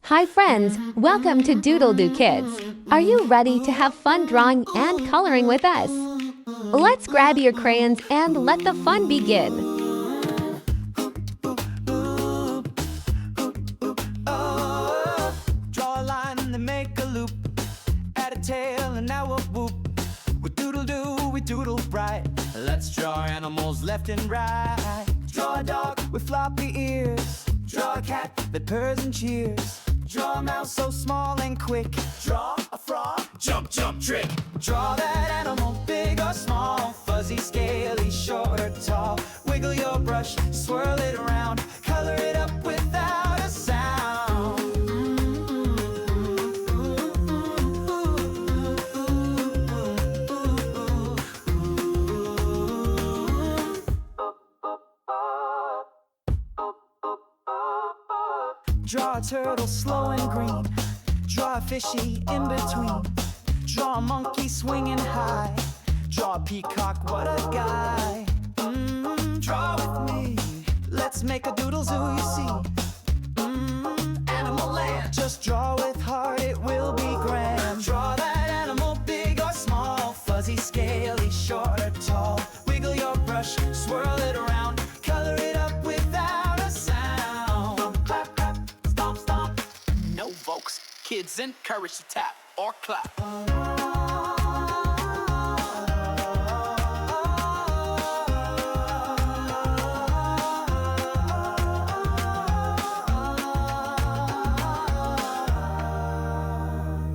Hi friends, welcome to DoodleDoo Kids. Are you ready to have fun drawing and coloring with us? Let's grab your crayons and let the fun begin. Draw a line and then make a loop. Add a tail and now a whoop. We doodle-doo, we doodle bright. Let's draw animals left and right. Draw a dog with floppy ears. Draw a cat that purrs and cheers. Draw a mouse so small and quick. Draw a frog, jump, jump, trick. Draw that animal, big or small. Fuzzy, scaly, short or tall. Wiggle your brush, swirl it around. Color it up without a sound. Draw a turtle slow and green. Draw a fishy in between. Draw a monkey swinging high. Draw a peacock, what a guy. Draw with me. Let's make a doodle zoo, you see. Animal land. Just draw with heart, it will be grand. Draw that animal, big or small. Fuzzy, scaly, short or tall. Wiggle your brush, swirl it around. Color it up without a sound. Clap, clap, stomp, stomp. No folks, kids encouraged to tap or clap.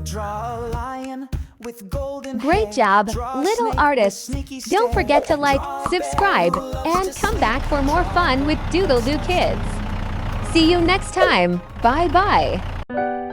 Draw a lion with golden Great hair. job, Draw a little snake artists. with sneaky Don't stare. forget to like, Draw a subscribe, bear who and loves to come back for more fun with DoodleDoo Kids. See you next time. Bye-bye.